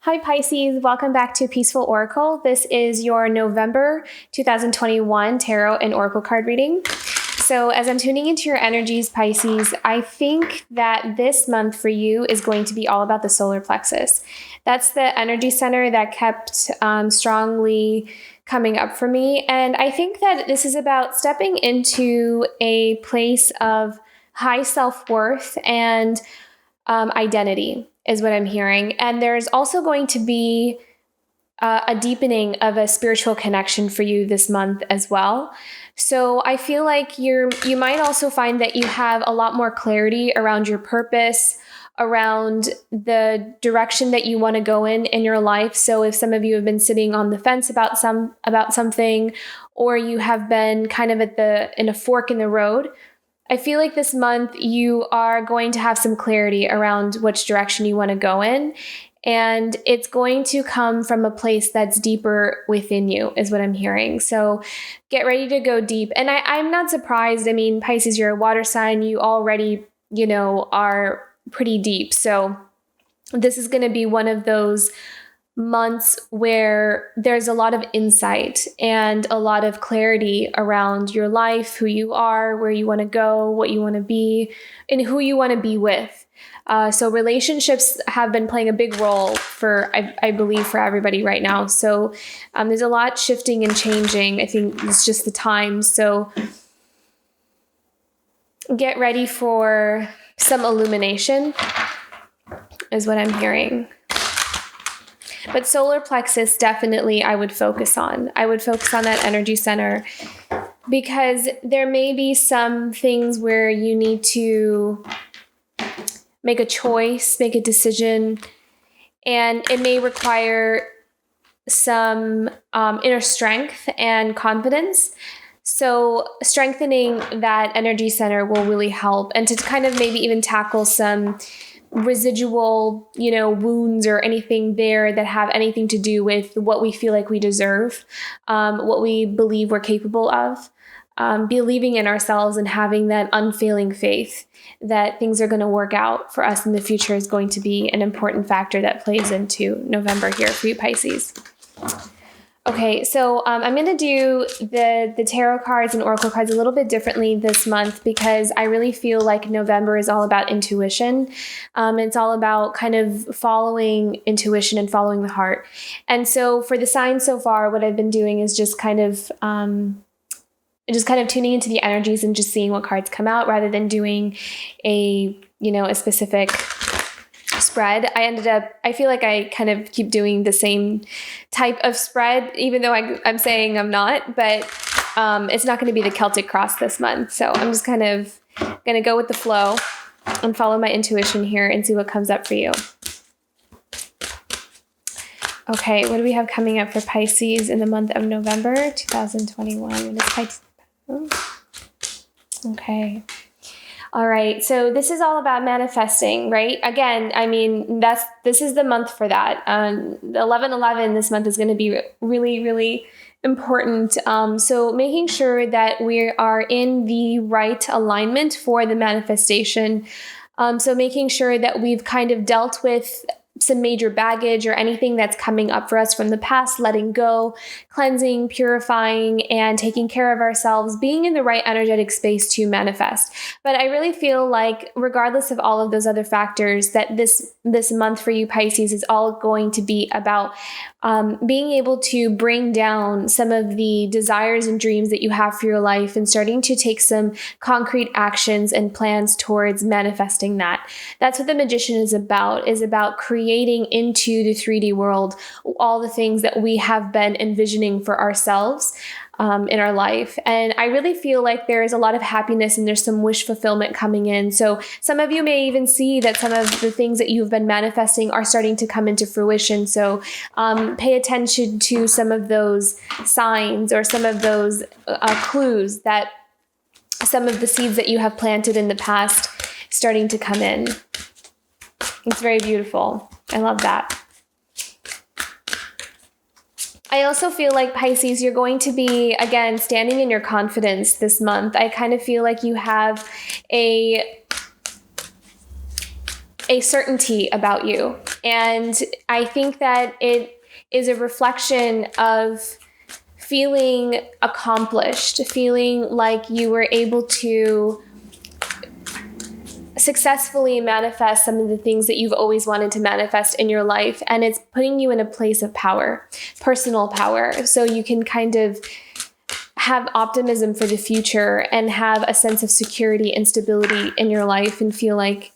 Hi Pisces, welcome back to Peaceful Oracle. This is your November 2021 Tarot and Oracle card reading. So as I'm tuning into your energies, Pisces, I think that this month for you is going to be all about the solar plexus. That's the energy center that kept strongly coming up for me. And I think that this is about stepping into a place of high self-worth and identity is what I'm hearing. And there's also going to be a deepening of a spiritual connection for you this month as well. So I feel like you might also find that you have a lot more clarity around your purpose, around the direction that you want to go in your life. So if some of you have been sitting on the fence about something, or you have been kind of in a fork in the road, I feel like this month you are going to have some clarity around which direction you want to go in. And it's going to come from a place that's deeper within you, is what I'm hearing. So get ready to go deep. And I'm not surprised. I mean, Pisces, you're a water sign. You already, are pretty deep. So this is going to be one of those months where there's a lot of insight and a lot of clarity around your life, who you are, where you want to go, what you want to be, and who you want to be with. So relationships have been playing a big role I believe, for everybody right now. So there's a lot shifting and changing. I think it's just the time. So get ready for some illumination, is what I'm hearing. But solar plexus, definitely I would focus on. I would focus on that energy center, because there may be some things where you need to make a choice, make a decision, and it may require some inner strength and confidence. So strengthening that energy center will really help, and to kind of maybe even tackle some residual, wounds or anything there that have anything to do with what we feel like we deserve, what we believe we're capable of, believing in ourselves and having that unfailing faith that things are going to work out for us in the future is going to be an important factor that plays into November here for you, Pisces. Okay, so I'm going to do the tarot cards and oracle cards a little bit differently this month, because I really feel like November is all about intuition. It's all about kind of following intuition and following the heart. And so for the signs so far, what I've been doing is just kind of tuning into the energies and just seeing what cards come out, rather than doing a specific spread. I feel like I kind of keep doing the same type of spread, even though I'm saying I'm not, but it's not going to be the Celtic cross this month. So I'm just kind of going to go with the flow and follow my intuition here and see what comes up for you. Okay, what do we have coming up for Pisces in the month of November 2021? What is Pisces? Oh. Okay. All right. So this is all about manifesting, right? Again, I mean, this is the month for that. 11/11 this month is going to be really, really important. So making sure that we are in the right alignment for the manifestation. So making sure that we've kind of dealt with some major baggage or anything that's coming up for us from the past, letting go, cleansing, purifying, and taking care of ourselves, being in the right energetic space to manifest. But I really feel like regardless of all of those other factors, that this month for you, Pisces, is all going to be about being able to bring down some of the desires and dreams that you have for your life and starting to take some concrete actions and plans towards manifesting that. That's what the Magician is about creating into the 3D world all the things that we have been envisioning for ourselves in our life. And I really feel like there is a lot of happiness and there's some wish fulfillment coming in. So some of you may even see that some of the things that you've been manifesting are starting to come into fruition. So pay attention to some of those signs or some of those clues that some of the seeds that you have planted in the past starting to come in. It's very beautiful. I love that. I also feel like, Pisces, you're going to be, again, standing in your confidence this month. I kind of feel like you have a a certainty about you. And I think that it is a reflection of feeling accomplished, feeling like you were able to successfully manifest some of the things that you've always wanted to manifest in your life. And it's putting you in a place of power, personal power. So you can kind of have optimism for the future and have a sense of security and stability in your life and feel like,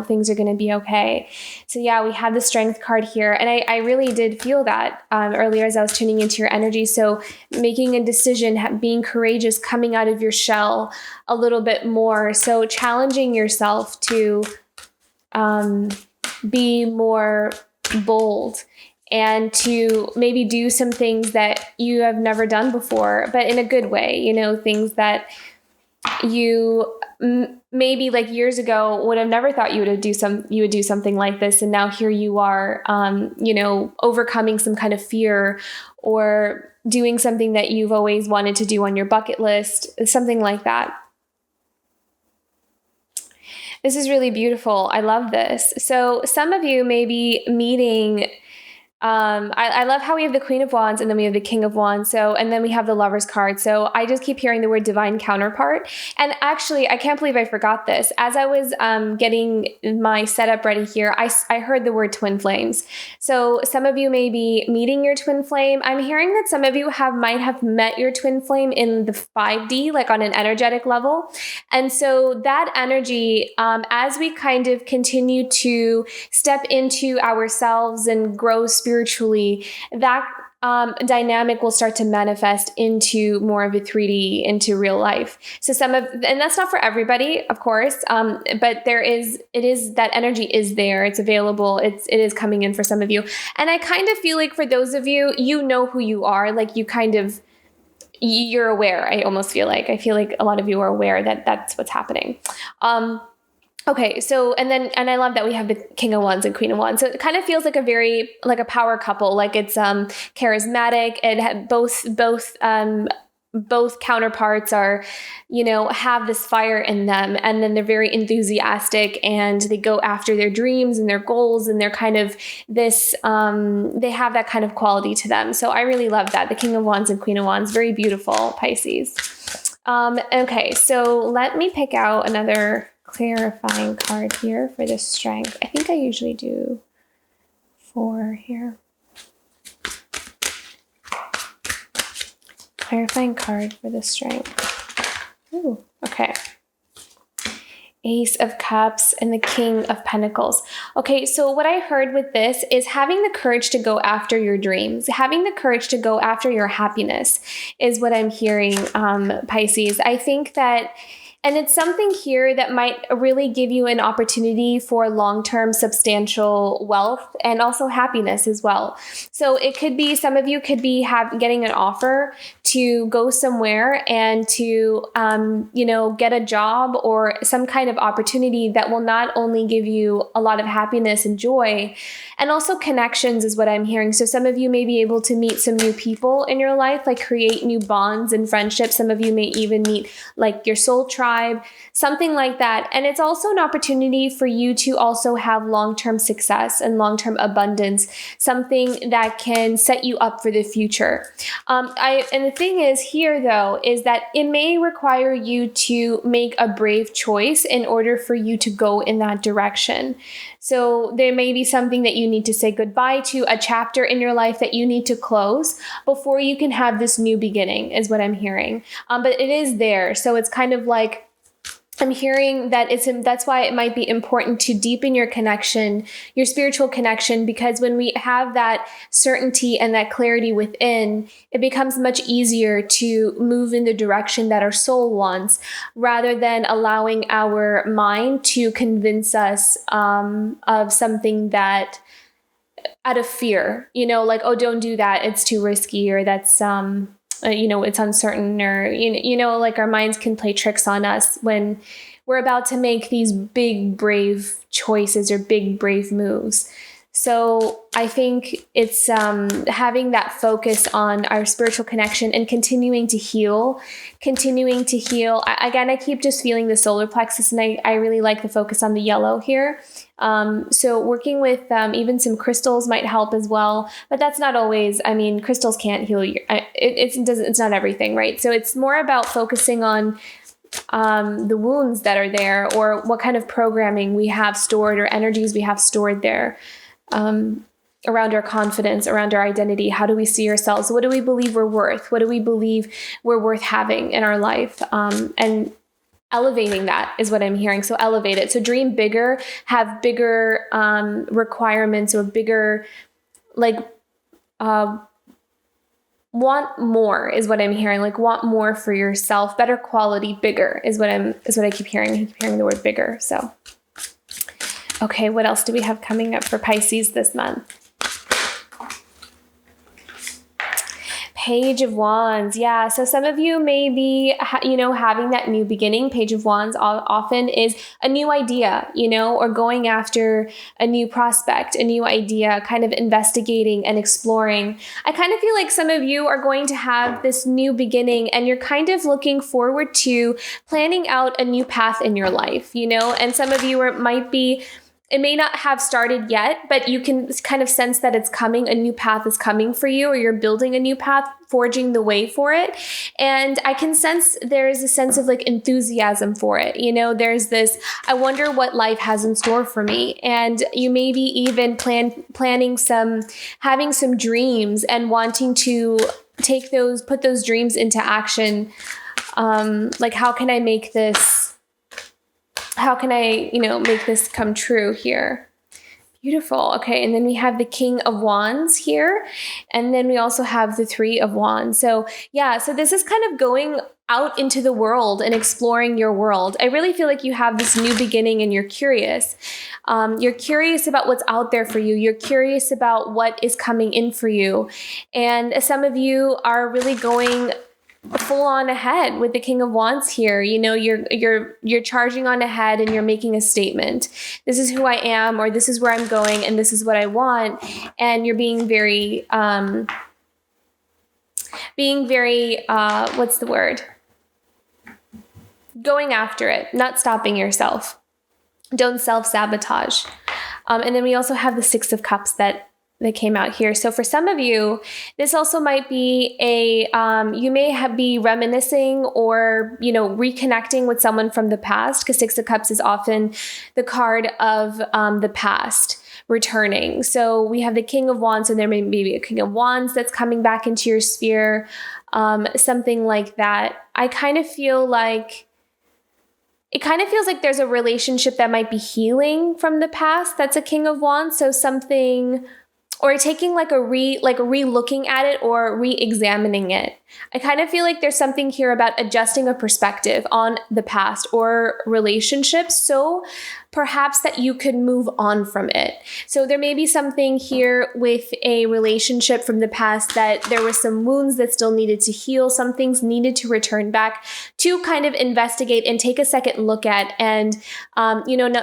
things are going to be okay. So yeah, we have the strength card here. And I really did feel that earlier as I was tuning into your energy. So making a decision, being courageous, coming out of your shell a little bit more. So challenging yourself to be more bold and to maybe do some things that you have never done before, but in a good way, things that you maybe like years ago would have never thought you would do something like this. And now here you are, overcoming some kind of fear or doing something that you've always wanted to do on your bucket list, something like that. This is really beautiful. I love this. So some of you may be meeting I love how we have the Queen of Wands and then we have the King of Wands. And then we have the Lovers card. So I just keep hearing the word divine counterpart. And actually, I can't believe I forgot this. As I was getting my setup ready here, I heard the word twin flames. So some of you may be meeting your twin flame. I'm hearing that some of you might have met your twin flame in the 5D, like on an energetic level. And so that energy, as we kind of continue to step into ourselves and grow spiritually, that dynamic will start to manifest into more of a 3D, into real life. So and that's not for everybody, of course, but that energy is there. It's available. It is coming in for some of you. And I kind of feel like for those of you, you know who you are, like you're aware. I feel like a lot of you are aware that that's what's happening. Okay, so and I love that we have the King of Wands and Queen of Wands. So it kind of feels like a power couple, like it's charismatic. It had both counterparts are, have this fire in them, and then they're very enthusiastic and they go after their dreams and their goals, and they're kind of this they have that kind of quality to them. So I really love that. The King of Wands and Queen of Wands, very beautiful, Pisces. Okay, so let me pick out another clarifying card here for the strength. I think I usually do 4 here. Clarifying card for the strength. Ooh, okay. Ace of Cups and the King of Pentacles. Okay, so what I heard with this is having the courage to go after your dreams, having the courage to go after your happiness is what I'm hearing, Pisces. I think that and it's something here that might really give you an opportunity for long-term substantial wealth and also happiness as well. So it could be, some of you could be getting an offer to go somewhere and to, get a job or some kind of opportunity that will not only give you a lot of happiness and joy, and also connections is what I'm hearing. So some of you may be able to meet some new people in your life, like create new bonds and friendships. Some of you may even meet like your soul tribe, something like that. And it's also an opportunity for you to also have long-term success and long-term abundance, something that can set you up for the future. And the thing is here, though, is that it may require you to make a brave choice in order for you to go in that direction. So there may be something that you need to say goodbye to, a chapter in your life that you need to close before you can have this new beginning, is what I'm hearing. But it is there. So it's kind of like, I'm hearing that that's why it might be important to deepen your connection, your spiritual connection, because when we have that certainty and that clarity within, it becomes much easier to move in the direction that our soul wants, rather than allowing our mind to convince us of something that out of fear, like, oh, don't do that, it's too risky, or that's it's uncertain, or, like our minds can play tricks on us when we're about to make these big, brave choices or big, brave moves. So I think it's having that focus on our spiritual connection and continuing to heal. I keep just feeling the solar plexus, and I really like the focus on the yellow here. So working with even some crystals might help as well, but that's not always, crystals can't heal you. It's not everything, right? So it's more about focusing on the wounds that are there, or what kind of programming we have stored or energies we have stored there, around our confidence, around our identity. How do we see ourselves? What do we believe we're worth? What do we believe we're worth having in our life? And elevating that is what I'm hearing. So elevate it. So dream bigger, have bigger requirements, or bigger, want more is what I'm hearing. Want more for yourself, better quality, bigger is what I keep hearing. I keep hearing the word bigger. So, okay, what else do we have coming up for Pisces this month? Page of Wands. Yeah. So some of you may be, having that new beginning. Page of Wands often is a new idea, or going after a new prospect, a new idea, kind of investigating and exploring. I kind of feel like some of you are going to have this new beginning, and you're kind of looking forward to planning out a new path in your life, and some of you it may not have started yet, but you can kind of sense that it's coming. A new path is coming for you, or you're building a new path, forging the way for it. And I can sense there's a sense of enthusiasm for it. There's this, I wonder what life has in store for me. And you may be even having some dreams and wanting to put those dreams into action. How can I make this come true here? Beautiful. Okay. And then we have the King of Wands here. And then we also have the Three of Wands. So this is kind of going out into the world and exploring your world. I really feel like you have this new beginning, and you're curious. You're curious about what's out there for you. You're curious about what is coming in for you. And some of you are really going full on ahead with the King of Wands here. You're charging on ahead, and you're making a statement. This is who I am, or this is where I'm going, and this is what I want. And you're being very, what's the word? Going after it, not stopping yourself. Don't self-sabotage. And then we also have the Six of Cups that came out here. So for some of you, this also might be you may be reminiscing, or, reconnecting with someone from the past, because Six of Cups is often the card of the past returning. So we have the King of Wands, and there may be a King of Wands that's coming back into your sphere, something like that. I kind of feel like it kind of feels like there's a relationship that might be healing from the past. That's a King of Wands. So something, or taking re-looking at it, or re-examining it. I kind of feel like there's something here about adjusting a perspective on the past or relationships, so perhaps that you could move on from it. So there may be something here with a relationship from the past that there were some wounds that still needed to heal, some things needed to return back to kind of investigate and take a second look at. And,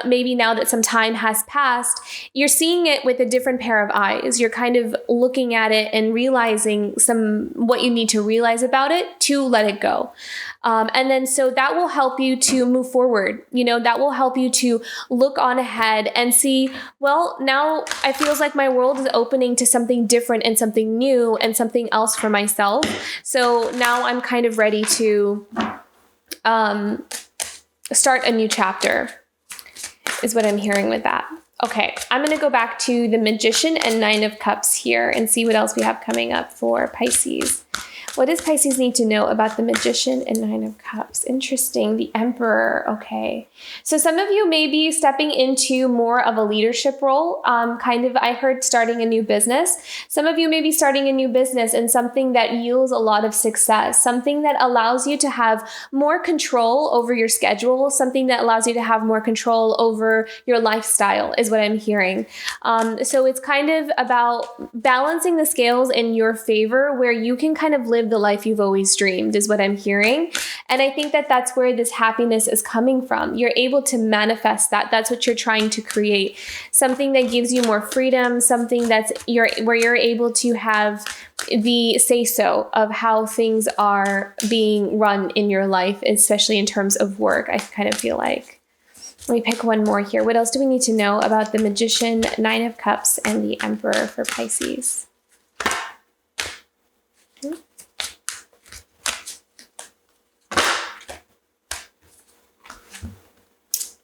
maybe now that some time has passed, you're seeing it with a different pair of eyes. You're kind of looking at it and realizing what you need to realize about it to let it go. And then so that will help you to move forward. That will help you to look on ahead and see, well, now I feels like my world is opening to something different and something new and something else for myself. So now I'm kind of ready to start a new chapter, is what I'm hearing with that. Okay, I'm going to go back to the Magician and Nine of Cups here and see what else we have coming up for Pisces. What does Pisces need to know about the Magician and Nine of Cups? Interesting. The Emperor. Okay. So some of you may be stepping into more of a leadership role. I heard starting a new business. Some of you may be starting a new business and something that yields a lot of success, something that allows you to have more control over your schedule, something that allows you to have more control over your lifestyle is what I'm hearing. So it's kind of about balancing the scales in your favor, where you can kind of live live the life you've always dreamed, is what I'm hearing. And I think that that's where this happiness is coming from. You're able to manifest that. That's what you're trying to create. Something that gives you more freedom, something where you're able to have the say-so of how things are being run in your life, especially in terms of work, I kind of feel like. Let me pick one more here. What else do we need to know about the Magician, Nine of Cups, and the Emperor for Pisces?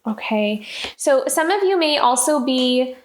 Okay, so some of you may also be...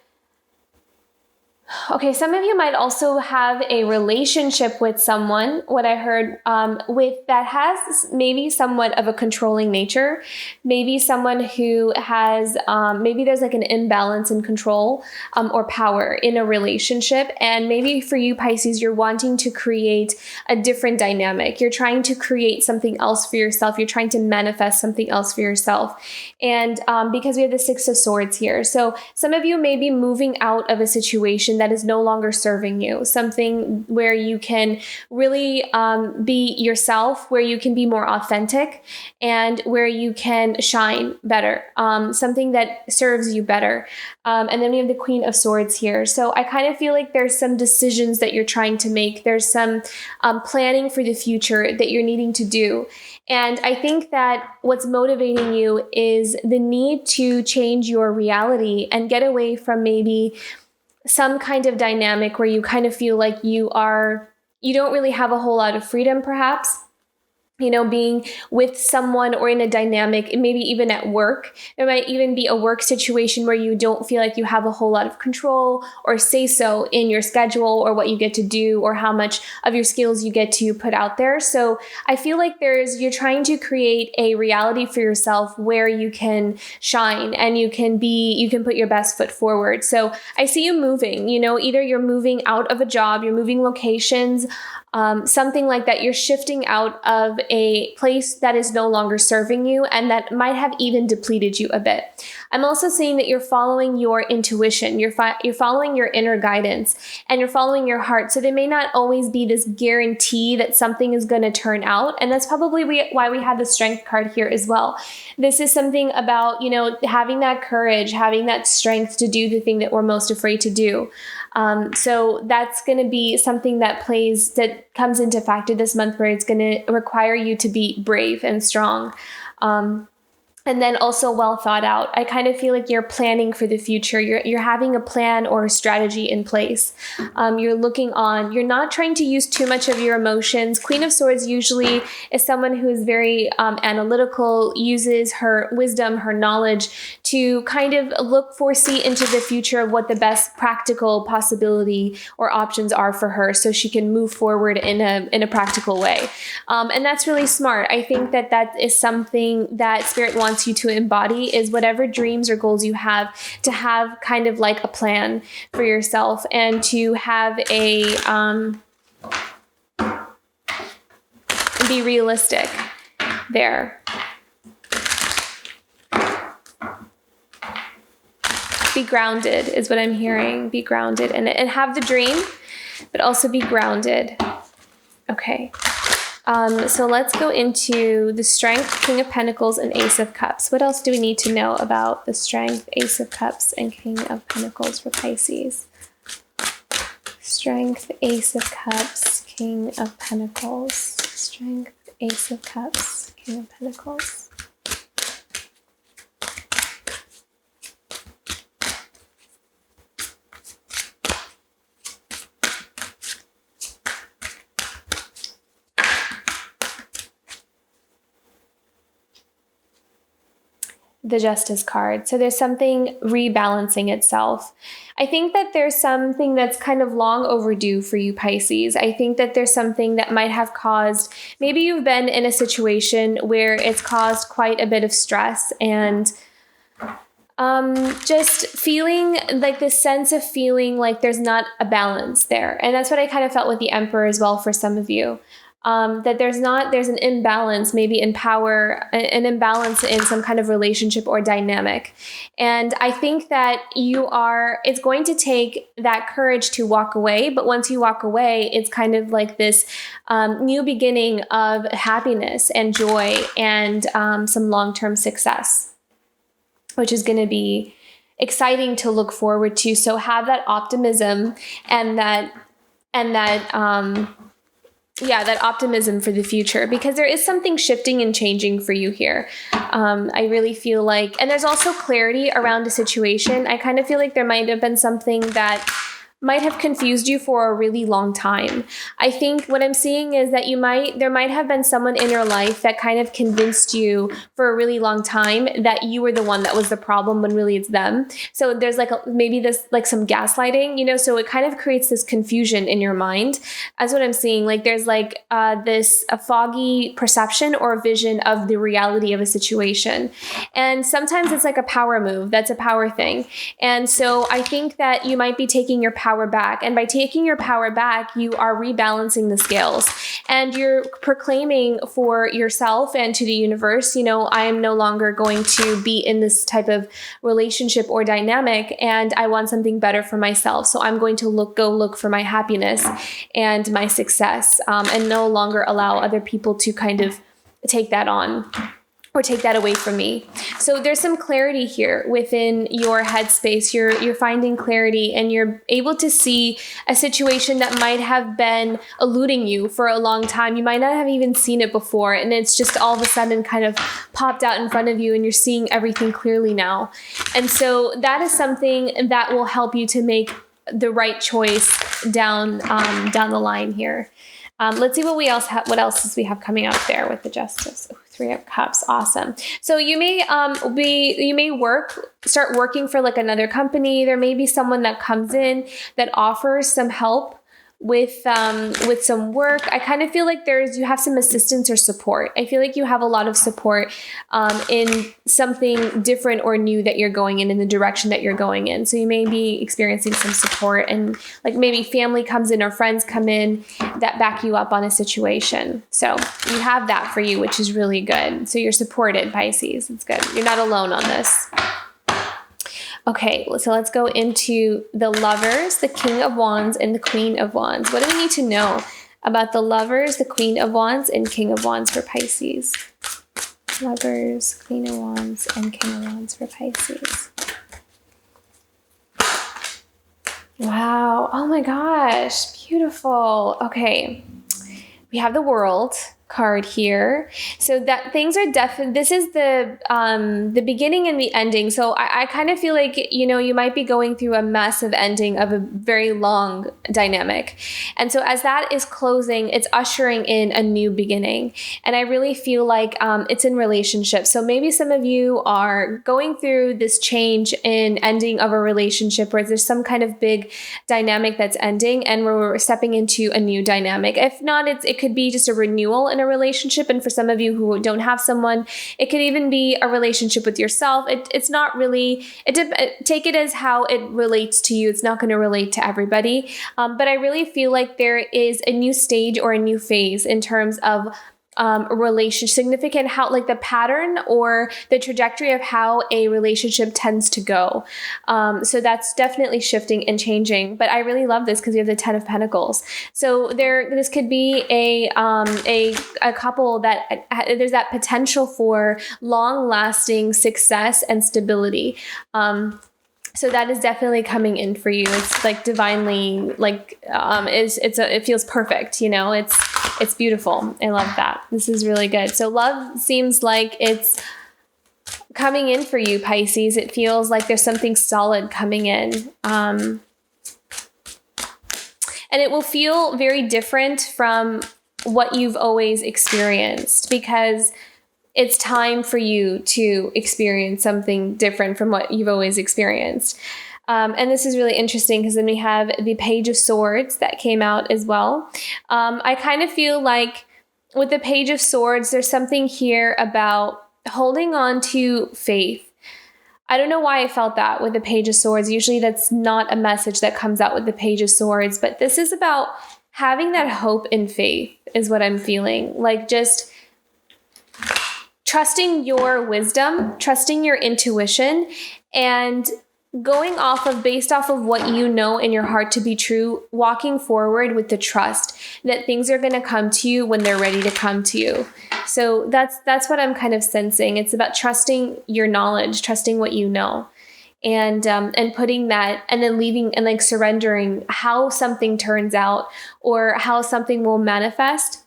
Okay, some of you might also have a relationship with someone, what I heard, with that has maybe somewhat of a controlling nature, maybe someone who has, maybe there's like an imbalance in control or power in a relationship. And maybe for you, Pisces, you're wanting to create a different dynamic. You're trying to create something else for yourself. You're trying to manifest something else for yourself. And because we have the Six of Swords here. So some of you may be moving out of a situation that is no longer serving you, something where you can really be yourself, where you can be more authentic, and where you can shine better, something that serves you better. And then we have the Queen of Swords here. So I kind of feel like there's some decisions that you're trying to make. There's some planning for the future that you're needing to do. And I think that what's motivating you is the need to change your reality and get away from maybe some kind of dynamic where you kind of feel like you don't really have a whole lot of freedom, perhaps. Being with someone or in a dynamic, maybe even at work. There might even be a work situation where you don't feel like you have a whole lot of control or say so in your schedule or what you get to do or how much of your skills you get to put out there. So I feel like you're trying to create a reality for yourself where you can shine and you can put your best foot forward. So I see you moving, either you're moving out of a job, you're moving locations, something like that. You're shifting out of a place that is no longer serving you and that might have even depleted you a bit. I'm also seeing that you're following your intuition. You're following your inner guidance and you're following your heart. So there may not always be this guarantee that something is going to turn out. And that's probably why we have the Strength card here as well. This is something about, having that courage, having that strength to do the thing that we're most afraid to do. So that's going to be something that comes into factor this month, where it's going to require you to be brave and strong. And then also well thought out. I kind of feel like you're planning for the future. You're having a plan or a strategy in place. You're not trying to use too much of your emotions. Queen of Swords usually is someone who is very analytical, uses her wisdom, her knowledge to kind of foresee into the future of what the best practical possibility or options are for her, so she can move forward in a practical way. And that's really smart. I think that is something that Spirit wants you to embody, is whatever dreams or goals you have, to have kind of like a plan for yourself and to have be realistic there. Be grounded is what I'm hearing. Be grounded and have the dream, but also be grounded. Okay. So let's go into the Strength, King of Pentacles, and Ace of Cups. What else do we need to know about the Strength, Ace of Cups, and King of Pentacles for Pisces? Strength, Ace of Cups, King of Pentacles. Strength, Ace of Cups, King of Pentacles. The Justice card. So there's something rebalancing itself. I think that there's something that's kind of long overdue for you, Pisces. I think that there's something that might have caused, maybe you've been in a situation where it's caused quite a bit of stress and just feeling like this sense of feeling like there's not a balance there. And that's what I kind of felt with the Emperor as well for some of you. that there's an imbalance maybe in power, an imbalance in some kind of relationship or dynamic. And I think that it's going to take that courage to walk away. But once you walk away, it's kind of like this new beginning of happiness and joy and some long-term success, which is going to be exciting to look forward to. So have that optimism and that optimism for the future, because there is something shifting and changing for you here. I really feel like, and there's also clarity around a situation. I kind of feel like there might have been something that might have confused you for a really long time. I think what I'm seeing is that there might have been someone in your life that kind of convinced you for a really long time that you were the one that was the problem when really it's them. So there's maybe this some gaslighting, so it kind of creates this confusion in your mind. That's what I'm seeing. There's a foggy perception or vision of the reality of a situation. And sometimes it's like a power move. That's a power thing. And so I think that you might be taking your power back. And by taking your power back, you are rebalancing the scales and you're proclaiming for yourself and to the universe, I am no longer going to be in this type of relationship or dynamic, and I want something better for myself. So I'm going to go look for my happiness and my success, and no longer allow other people to kind of take that on or take that away from me. So there's some clarity here within your headspace. You're finding clarity, and you're able to see a situation that might have been eluding you for a long time. You might not have even seen it before, and it's just all of a sudden kind of popped out in front of you, and you're seeing everything clearly now. And so that is something that will help you to make the right choice down the line here. Let's see what else we have coming up there with the Justice. Ooh, 3 of Cups. Awesome. So you may start working for another company. There may be someone that comes in that offers some help with some work. I kind of feel like you have some assistance or support. I feel like you have a lot of support in something different or new that you're going in the direction that you're going in. So you may be experiencing some support, and maybe family comes in or friends come in that back you up on a situation. So you have that for you, which is really good. So you're supported, Pisces. It's good. You're not alone on this. Okay, so let's go into the Lovers, the King of Wands, and the Queen of Wands. What do we need to know about the Lovers, the Queen of Wands, and King of Wands for Pisces? Lovers, Queen of Wands, and King of Wands for Pisces. Wow. Oh my gosh. Beautiful. Okay. We have the World card here. So that things are this is the beginning and the ending. So I kind of feel like, you might be going through a massive ending of a very long dynamic. And so as that is closing, it's ushering in a new beginning. And I really feel like it's in relationships. So maybe some of you are going through this change in ending of a relationship where there's some kind of big dynamic that's ending and we're stepping into a new dynamic. If not, it could be just a renewal in a relationship. And for some of you who don't have someone, it could even be a relationship with yourself. It's not really, take it as how it relates to you. It's not going to relate to everybody. But I really feel like there is a new stage or a new phase in terms of a relationship, significant, how the pattern or the trajectory of how a relationship tends to go. So that's definitely shifting and changing. But I really love this because you have the 10 of Pentacles. So this could be a couple that there's that potential for long-lasting success and stability. So that is definitely coming in for you. It's divinely, it feels perfect, it's beautiful. I love that. This is really good. So love seems like it's coming in for you, Pisces. It feels like there's something solid coming in. And it will feel very different from what you've always experienced, because it's time for you to experience something different from what you've always experienced. And this is really interesting because then we have the Page of Swords that came out as well. I kind of feel like with the Page of Swords, there's something here about holding on to faith. I don't know why I felt that with the Page of Swords. Usually that's not a message that comes out with the Page of Swords, but this is about having that hope and faith is what I'm feeling. Like just trusting your wisdom, trusting your intuition, and going based off of what you know in your heart to be true, walking forward with the trust that things are going to come to you when they're ready to come to you. So that's what I'm kind of sensing. It's about trusting your knowledge, trusting what you know, and putting that, and then leaving and like surrendering how something turns out or how something will manifest,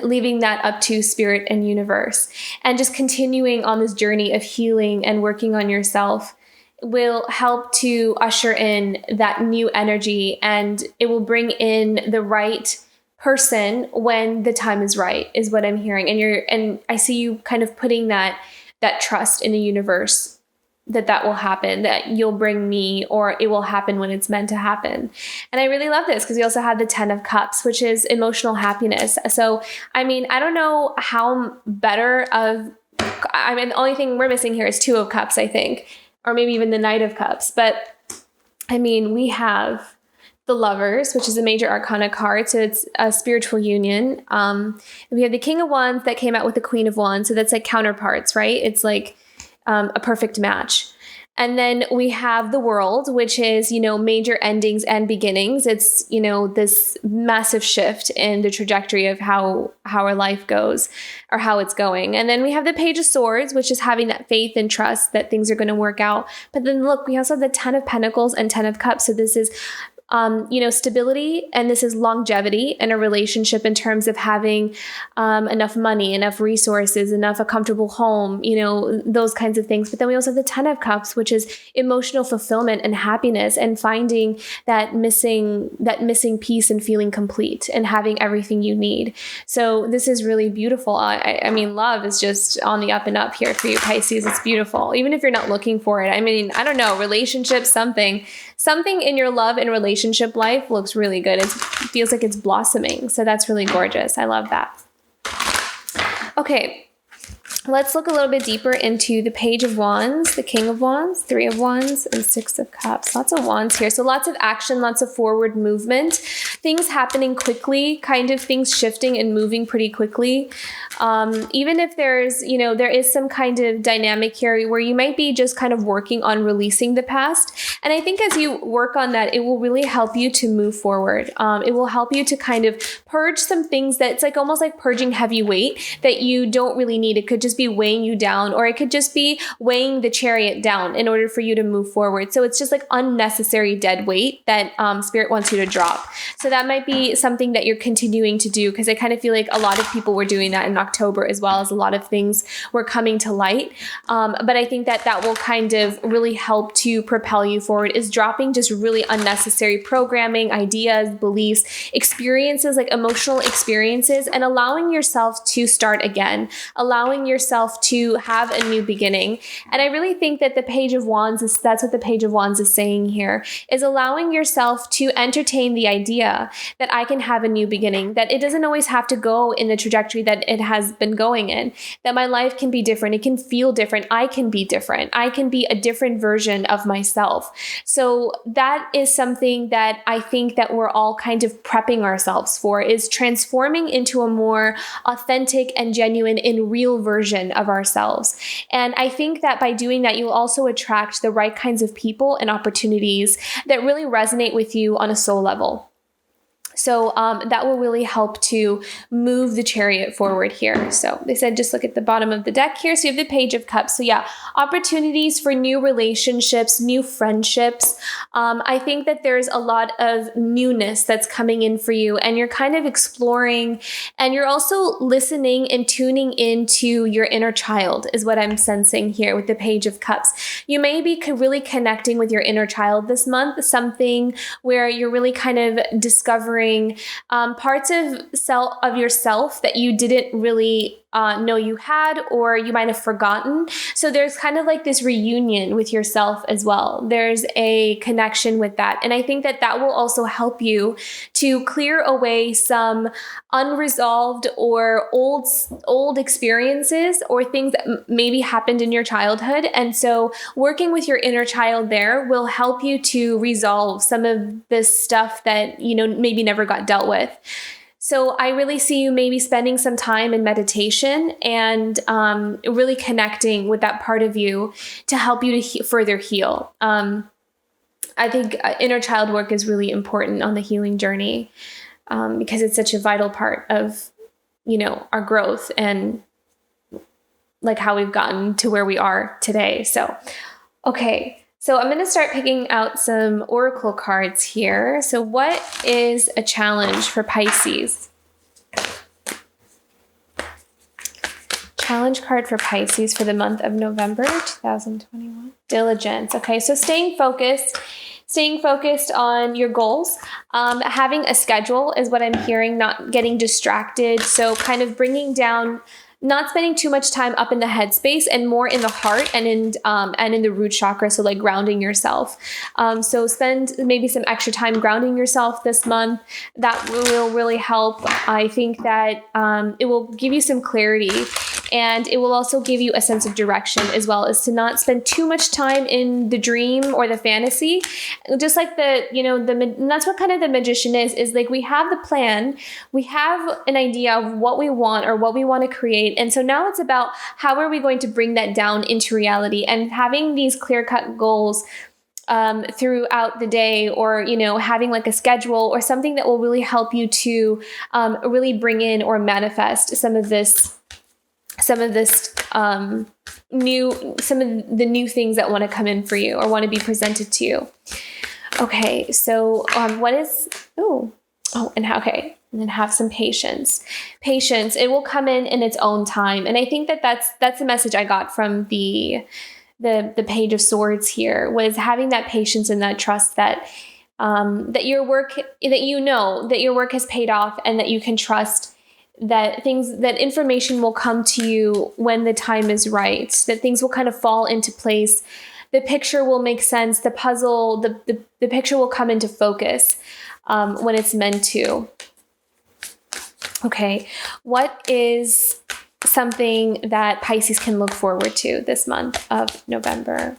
leaving that up to spirit and universe, and just continuing on this journey of healing and working on yourself will help to usher in that new energy, and it will bring in the right person when the time is right, is what I'm hearing. And I see you kind of putting that trust in the universe that will happen, that you'll bring me, or it will happen when it's meant to happen. And I really love this because we also have the 10 of Cups, which is emotional happiness. So, I mean, I don't know how the only thing we're missing here is 2 of Cups, I think, or maybe even the Knight of Cups. But I mean, we have the Lovers, which is a major arcana card. So it's a spiritual union. We have the King of Wands that came out with the Queen of Wands. So that's like counterparts, right? It's like a perfect match. And then we have the World, which is, major endings and beginnings. It's, this massive shift in the trajectory of how our life goes or how it's going. And then we have the Page of Swords, which is having that faith and trust that things are going to work out. But then look, we also have the 10 of Pentacles and 10 of Cups. So this is stability, and this is longevity in a relationship in terms of having enough money, enough resources, a comfortable home, those kinds of things. But then we also have the 10 of Cups, which is emotional fulfillment and happiness, and finding that missing piece and feeling complete and having everything you need. So this is really beautiful. I mean, love is just on the up and up here for you, Pisces. It's beautiful, even if you're not looking for it. I mean, I don't know, relationships, something in your love and relationship life looks really good. It feels like it's blossoming. So that's really gorgeous. I love that. Okay. Let's look a little bit deeper into the Page of Wands, the King of Wands, 3 of Wands, and 6 of Cups. Lots of wands here. So lots of action, lots of forward movement, things happening quickly, kind of things shifting and moving pretty quickly. Even if there's, there is some kind of dynamic here where you might be just kind of working on releasing the past. And I think as you work on that, it will really help you to move forward. It will help you to kind of purge some things that's like almost like purging heavy weight that you don't really need. It could just be weighing you down, or it could just be weighing the chariot down in order for you to move forward. So it's just like unnecessary dead weight that Spirit wants you to drop. So that might be something that you're continuing to do, because I kind of feel like a lot of people were doing that in October, as well as a lot of things were coming to light. But I think that will kind of really help to propel you forward, is dropping just really unnecessary programming, ideas, beliefs, experiences, like emotional experiences, and allowing yourself to start again, allowing yourself to have a new beginning. And I really think that the Page of Wands that's what the Page of Wands is saying here, is allowing yourself to entertain the idea that I can have a new beginning, that it doesn't always have to go in the trajectory that it has been going in, that my life can be different. It can feel different. I can be different. I can be a different version of myself. So that is something that I think that we're all kind of prepping ourselves for, is transforming into a more authentic and genuine and real version of ourselves. And I think that by doing that, you'll also attract the right kinds of people and opportunities that really resonate with you on a soul level. So that will really help to move the chariot forward here. So they said, just look at the bottom of the deck here. So you have the Page of Cups. So yeah, opportunities for new relationships, new friendships. I think that there's a lot of newness that's coming in for you, and you're kind of exploring, and you're also listening and tuning into your inner child, is what I'm sensing here with the Page of Cups. You may be really connecting with your inner child this month, something where you're really kind of discovering parts of yourself that you didn't really know you had, or you might have forgotten. So there's kind of like this reunion with yourself as well. There's a connection with that. And I think that that will also help you to clear away some unresolved or old experiences or things that maybe happened in your childhood. And so working with your inner child there will help you to resolve some of this stuff that, maybe never got dealt with. So I really see you maybe spending some time in meditation and really connecting with that part of you to help you to further heal. I think inner child work is really important on the healing journey because it's such a vital part of, our growth and like how we've gotten to where we are today. So, okay. So I'm going to start picking out some oracle cards here. So what is a challenge for Pisces? Challenge card for Pisces for the month of November 2021. Diligence. Okay, so staying focused on your goals. Having a schedule is what I'm hearing, not getting distracted. So kind of bringing down, not spending too much time up in the headspace and more in the heart and in the root chakra. So like grounding yourself. So spend maybe some extra time grounding yourself this month. That will really help. I think that it will give you some clarity, and it will also give you a sense of direction, as well as to not spend too much time in the dream or the fantasy. Just like and that's what kind of the magician is like we have the plan, we have an idea of what we want or what we want to create. And so now it's about how are we going to bring that down into reality, and having these clear-cut goals throughout the day, or, having like a schedule or something that will really help you to really bring in or manifest some of the new things that want to come in for you or want to be presented to you. Okay. So, and then have some patience. Patience, it will come in its own time. And I think that that's the message I got from the Page of Swords here, was having that patience and that trust that your work has paid off, and that you can trust that information will come to you when the time is right, that things will kind of fall into place. The picture will make sense. The puzzle, the picture will come into focus when it's meant to. Okay. What is something that Pisces can look forward to this month of November?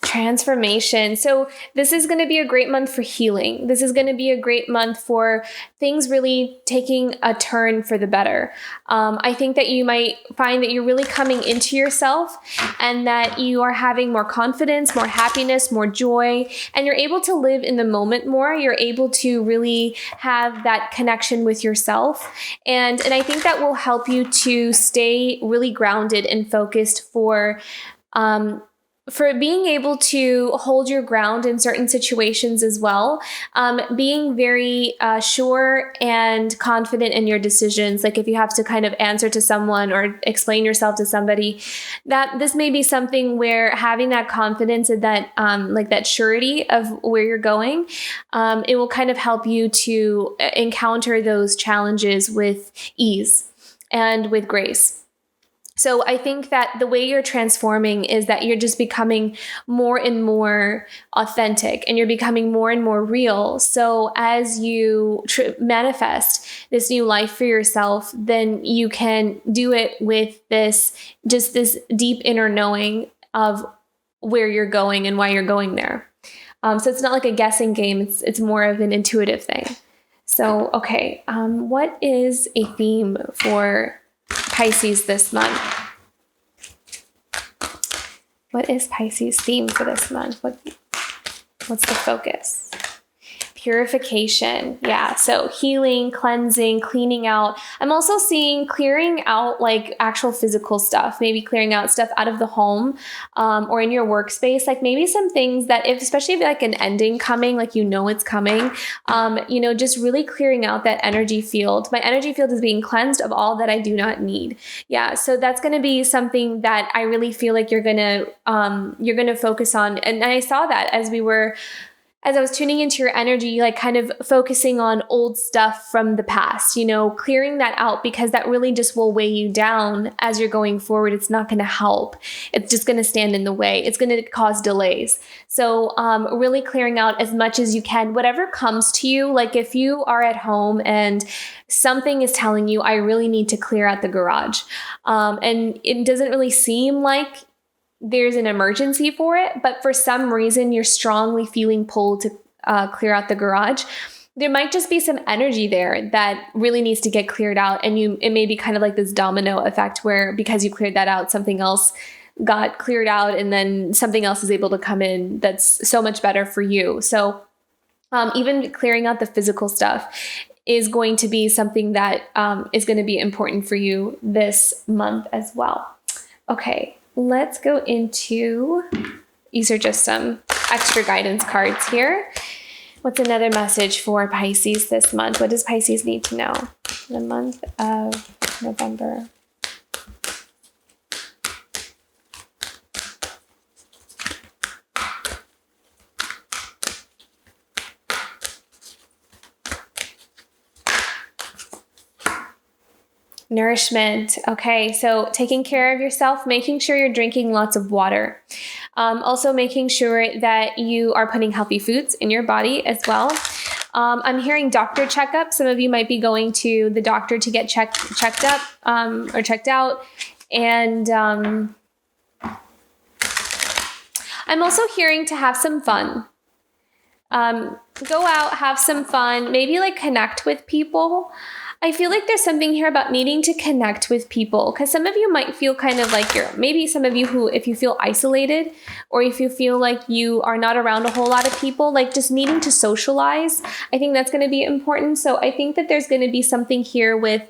Transformation. So this is going to be a great month for healing. This is going to be a great month for things really taking a turn for the better. I think that you might find that you're really coming into yourself, and that you are having more confidence, more happiness, more joy, and you're able to live in the moment more. You're able to really have that connection with yourself. And I think that will help you to stay really grounded and focused for being able to hold your ground in certain situations as well. Being very sure and confident in your decisions. Like if you have to kind of answer to someone or explain yourself to somebody, that this may be something where having that confidence and that that surety of where you're going, it will kind of help you to encounter those challenges with ease and with grace. So I think that the way you're transforming is that you're just becoming more and more authentic, and you're becoming more and more real. So as you manifest this new life for yourself, then you can do it with this deep inner knowing of where you're going and why you're going there. So it's not like a guessing game. It's more of an intuitive thing. So, okay. What is a theme for Pisces this month? What is Pisces' theme for this month? What's the focus? Purification. Yeah. So healing, cleansing, cleaning out. I'm also seeing clearing out like actual physical stuff, maybe clearing out stuff out of the home or in your workspace. Like maybe some things that especially if like an ending coming, like it's coming, just really clearing out that energy field. My energy field is being cleansed of all that I do not need. Yeah. So that's going to be something that I really feel like you're going to focus on. And I saw that as we were as I was tuning into your energy, like kind of focusing on old stuff from the past, clearing that out, because that really just will weigh you down as you're going forward. It's not going to help. It's just going to stand in the way. It's going to cause delays. So really clearing out as much as you can, whatever comes to you. Like if you are at home and something is telling you, I really need to clear out the garage, and it doesn't really seem like there's an emergency for it, but for some reason you're strongly feeling pulled to clear out the garage, there might just be some energy there that really needs to get cleared out. And it may be kind of like this domino effect where because you cleared that out, something else got cleared out, and then something else is able to come in that's so much better for you. So even clearing out the physical stuff is going to be something that is going to be important for you this month as well. Okay. Let's go into, these are just some extra guidance cards here. What's another message for Pisces this month? What does Pisces need to know for the month of November? Nourishment. Okay, so taking care of yourself, making sure you're drinking lots of water. Also making sure that you are putting healthy foods in your body as well. I'm hearing doctor checkup. Some of you might be going to the doctor to get checked up or checked out. And I'm also hearing to have some fun. Go out, have some fun, maybe like connect with people. I feel like there's something here about needing to connect with people, because some of you might feel kind of like maybe some of you who, if you feel isolated or if you feel like you are not around a whole lot of people, like just needing to socialize, I think that's going to be important. So I think that there's going to be something here with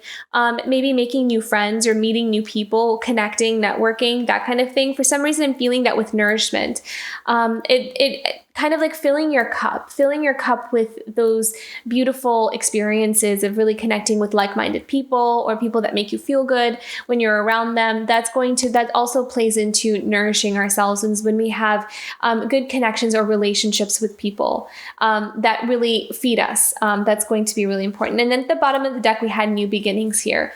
maybe making new friends or meeting new people, connecting, networking, that kind of thing. For some reason, I'm feeling that with nourishment. It kind of like filling your cup with those beautiful experiences of really connecting with like-minded people or people that make you feel good when you're around them. That also plays into nourishing ourselves, and when we have good connections or relationships with people that really feed us. That's going to be really important. And then at the bottom of the deck, we had new beginnings here.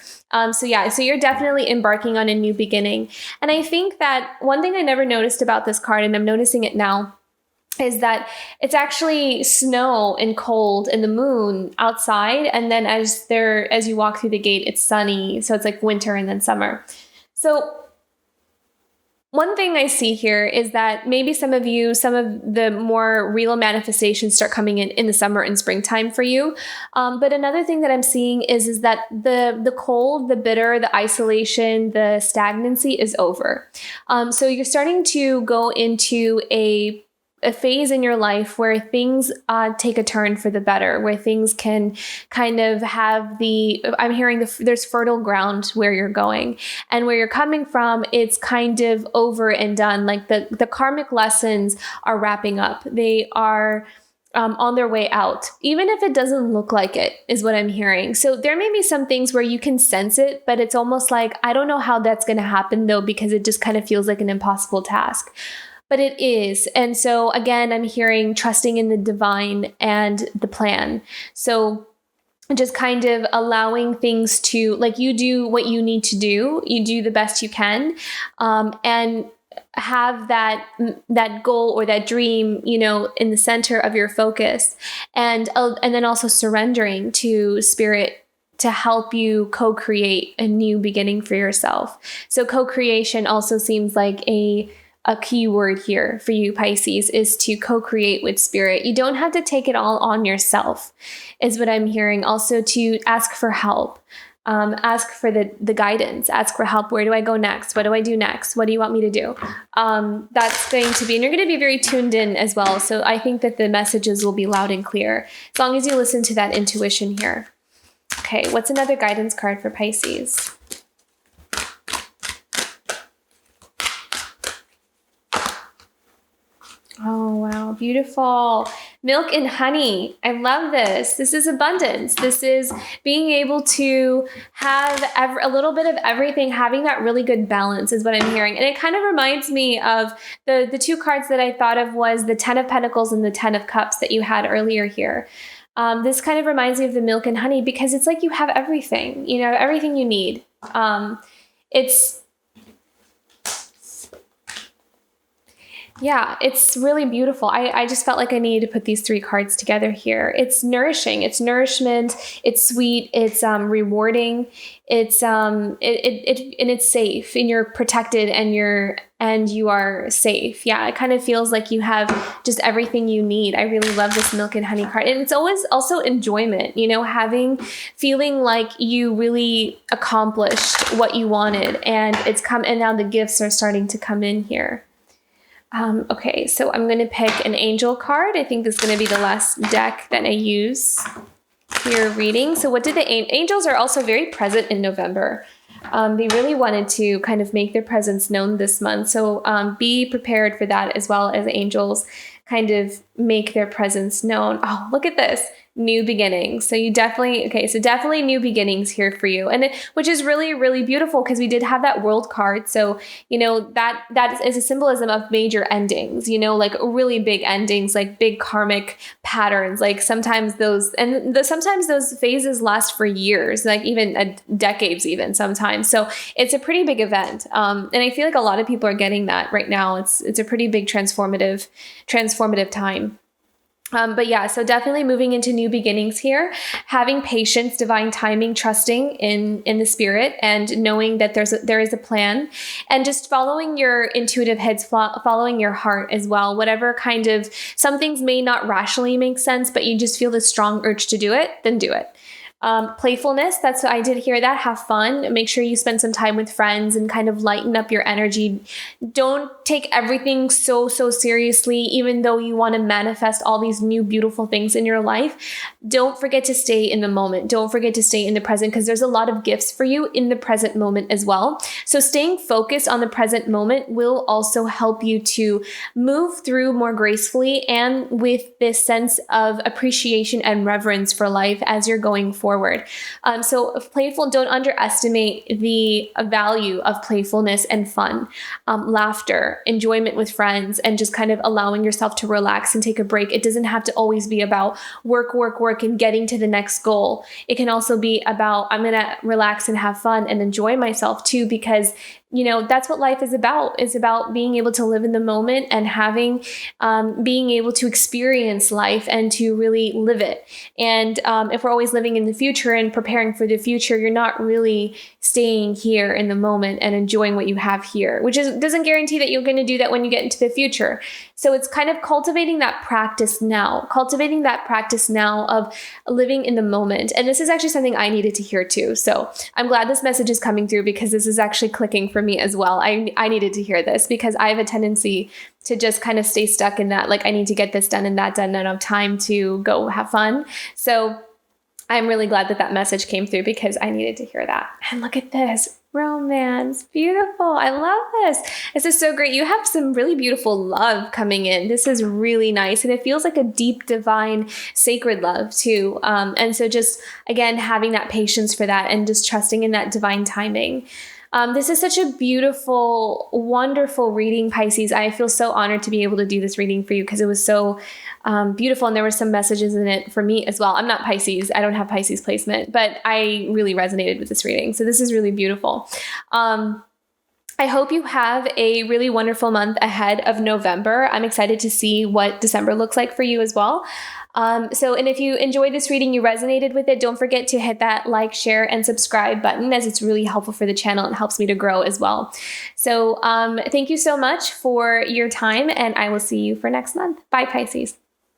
So you're definitely embarking on a new beginning. And I think that one thing I never noticed about this card, and I'm noticing it now, is that it's actually snow and cold and the moon outside. And then as you walk through the gate, it's sunny. So it's like winter and then summer. So one thing I see here is that maybe some of the more real manifestations start coming in the summer and springtime for you. But another thing that I'm seeing is that the cold, the bitter, the isolation, the stagnancy is over. So you're starting to go into a phase in your life where things take a turn for the better, where things can kind of have I'm hearing there's fertile ground where you're going, and where you're coming from, it's kind of over and done. Like the karmic lessons are wrapping up. They are on their way out, even if it doesn't look like it, is what I'm hearing. So there may be some things where you can sense it, but it's almost like, I don't know how that's going to happen though, because it just kind of feels like an impossible task. But it is. And so again, I'm hearing trusting in the divine and the plan. So just kind of allowing things to, like, you do what you need to do. You do the best you can. And have that goal or that dream, in the center of your focus. And then also surrendering to spirit to help you co-create a new beginning for yourself. So co-creation also seems like a key word here for you, Pisces, is to co-create with spirit. You don't have to take it all on yourself, is what I'm hearing. Also to ask for help, ask for the guidance, ask for help. Where do I go next? What do I do next? What do you want me to do? That's going to be, and you're going to be very tuned in as well. So I think that the messages will be loud and clear as long as you listen to that intuition here. Okay, what's another guidance card for Pisces? Oh, wow. Beautiful. Milk and honey. I love this. This is abundance. This is being able to have a little bit of everything, having that really good balance is what I'm hearing. And it kind of reminds me of the two cards that I thought of was the 10 of Pentacles and the 10 of Cups that you had earlier here. This kind of reminds me of the milk and honey because it's like you have everything, everything you need. It's really beautiful. I just felt like I needed to put these three cards together here. It's nourishing, it's nourishment, it's sweet, it's rewarding, it's and it's safe, and you're protected, and you are safe. Yeah, it kind of feels like you have just everything you need. I really love this milk and honey card. And it's always also enjoyment, feeling like you really accomplished what you wanted, and and now the gifts are starting to come in here. Okay, so I'm going to pick an angel card. I think this is going to be the last deck that I use for your reading. So what did the angels are also very present in November. They really wanted to kind of make their presence known this month. So be prepared for that, as well as angels kind of make their presence known. Oh, look at this. New beginnings. So definitely new beginnings here for you. Which is really, really beautiful because we did have that world card. So, that is a symbolism of major endings, like really big endings, like big karmic patterns. Like sometimes those phases last for years, like even decades, even sometimes. So it's a pretty big event. And I feel like a lot of people are getting that right now. It's a pretty big transformative time. So definitely moving into new beginnings here, having patience, divine timing, trusting in the spirit, and knowing that there is a plan, and just following your intuitive heads, following your heart as well. Whatever kind of, some things may not rationally make sense, but you just feel the strong urge to do it, then do it. Playfulness, that's what I did here. That have fun. Make sure you spend some time with friends and kind of lighten up your energy. Don't take everything so seriously, even though you want to manifest all these new beautiful things in your life. Don't forget to stay in the moment. Don't forget to stay in the present, because there's a lot of gifts for you in the present moment as well. So staying focused on the present moment will also help you to move through more gracefully and with this sense of appreciation and reverence for life as you're going forward. So playful, don't underestimate the value of playfulness and fun, laughter, enjoyment with friends, and just kind of allowing yourself to relax and take a break. It doesn't have to always be about work, and getting to the next goal. It can also be about, I'm going to relax and have fun and enjoy myself too, because that's what life is about. It's about being able to live in the moment and being able to experience life and to really live it. And if we're always living in the future and preparing for the future, you're not really staying here in the moment and enjoying what you have here, which doesn't guarantee that you're going to do that when you get into the future. So it's kind of cultivating that practice now of living in the moment. And this is actually something I needed to hear too. So I'm glad this message is coming through, because this is actually clicking for me as well. I needed to hear this, because I have a tendency to just kind of stay stuck in that, like I need to get this done and that done, and I don't have time to go have fun. So I'm really glad that message came through, because I needed to hear that. And look at this. Romance. Beautiful. I love this. This is so great. You have some really beautiful love coming in. This is really nice. And it feels like a deep, divine, sacred love too. And so just, again, having that patience for that and just trusting in that divine timing. This is such a beautiful, wonderful reading, Pisces. I feel so honored to be able to do this reading for you, because it was so beautiful, and there were some messages in it for me as well. I'm not Pisces. I don't have Pisces placement, but I really resonated with this reading. So this is really beautiful. I hope you have a really wonderful month ahead of November. I'm excited to see what December looks like for you as well. And if you enjoyed this reading, you resonated with it, don't forget to hit that like, share, and subscribe button, as it's really helpful for the channel and helps me to grow as well. So thank you so much for your time, and I will see you for next month. Bye, Pisces.